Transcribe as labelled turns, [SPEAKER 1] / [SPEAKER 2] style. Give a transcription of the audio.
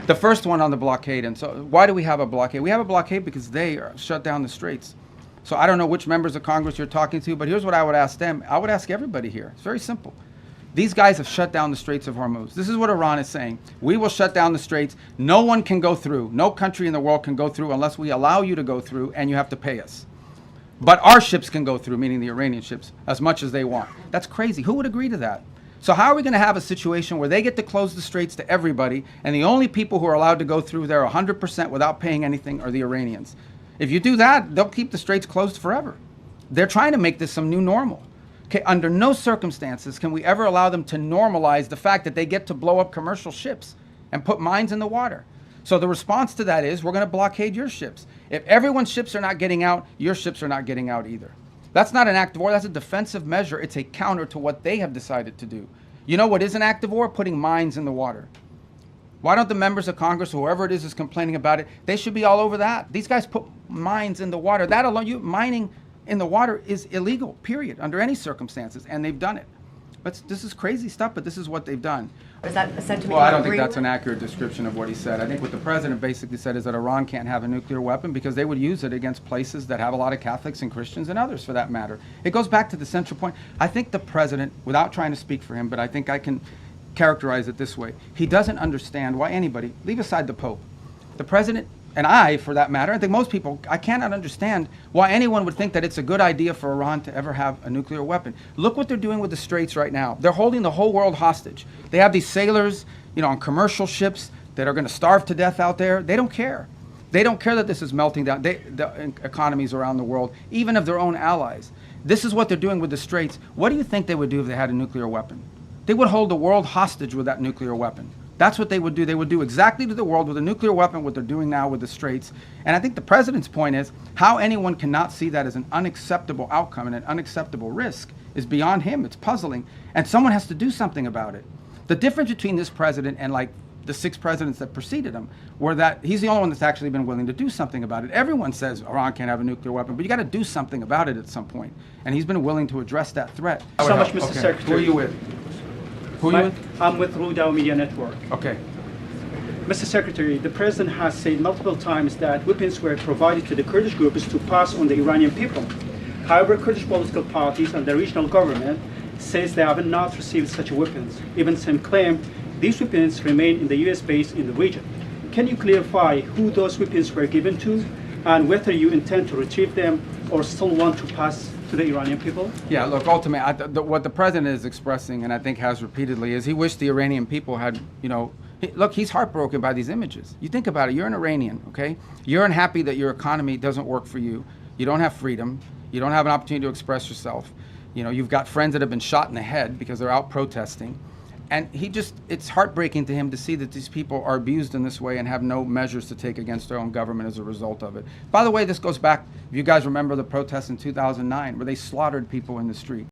[SPEAKER 1] The first one on the blockade. And so why do we have a blockade? We have a blockade because they shut down the straits. So I don't know which members of Congress you're talking to, but here's what I would ask them. I would ask everybody here. It's very simple. These guys have shut down the Straits of Hormuz. This is what Iran is saying. We will shut down the straits. No one can go through. No country in the world can go through unless we allow you to go through, and you have to pay us. But our ships can go through, meaning the Iranian ships, as much as they want. That's crazy. Who would agree to that? So how are we going to have a situation where they get to close the straits to everybody, and the only people who are allowed to go through there 100% without paying anything are the Iranians? If you do that, they'll keep the straits closed forever. They're trying to make this some new normal. Okay, under no circumstances can we ever allow them to normalize the fact that they get to blow up commercial ships and put mines in the water. So the response to that is we're going to blockade your ships. If everyone's ships are not getting out, your ships are not getting out either. That's not an act of war. That's a defensive measure. It's a counter to what they have decided to do. You know what is an act of war? Putting mines in the water. Why don't the members of Congress, or whoever it is complaining about it, they should be all over that. These guys put mines in the water. That alone, mining in the water is illegal, period, under any circumstances, and they've done it. But this is crazy stuff, but this is what they've done.
[SPEAKER 2] Is that a sentiment?
[SPEAKER 1] Well, I don't think that's an accurate description of what he said. I think what the president basically said is that Iran can't have a nuclear weapon because they would use it against places that have a lot of Catholics and Christians and others for that matter. It goes back to the central point. I think the president, without trying to speak for him, but I think I can characterize it this way. He doesn't understand why anybody, leave aside the Pope, the president, and I, for that matter, I think most people, I cannot understand why anyone would think that it's a good idea for Iran to ever have a nuclear weapon. Look what they're doing with the straits right now. They're holding the whole world hostage. They have these sailors, on commercial ships that are going to starve to death out there. They don't care. They don't care that this is melting down the economies around the world, even of their own allies. This is what they're doing with the straits. What do you think they would do if they had a nuclear weapon? They would hold the world hostage with that nuclear weapon. That's what they would do. They would do exactly to the world with a nuclear weapon what they're doing now with the straits. And I think the president's point is how anyone cannot see that as an unacceptable outcome and an unacceptable risk is beyond him. It's puzzling. And someone has to do something about it. The difference between this president and like the 6 presidents that preceded him were that he's the only one that's actually been willing to do something about it. Everyone says Iran can't have a nuclear weapon, but you got to do something about it at some point. And he's been willing to address that threat.
[SPEAKER 3] So much, Mr. Secretary.
[SPEAKER 1] Who are you with?
[SPEAKER 3] I'm with Rudao Media Network.
[SPEAKER 1] Okay.
[SPEAKER 3] Mr. Secretary, the President has said multiple times that weapons were provided to the Kurdish groups to pass on the Iranian people. However, Kurdish political parties and the regional government says they have not received such weapons. Even some claim these weapons remain in the U.S. base in the region. Can you clarify who those weapons were given to and whether you intend to retrieve them or still want to pass to the Iranian people?
[SPEAKER 1] Yeah, look, ultimately, what the president is expressing, and I think has repeatedly, is he wished the Iranian people had, look, he's heartbroken by these images. You think about it, you're an Iranian, okay? You're unhappy that your economy doesn't work for you. You don't have freedom. You don't have an opportunity to express yourself. You've got friends that have been shot in the head because they're out protesting. And it's heartbreaking to him to see that these people are abused in this way and have no measures to take against their own government as a result of it. By the way, this goes back, if you guys remember the protests in 2009 where they slaughtered people in the street.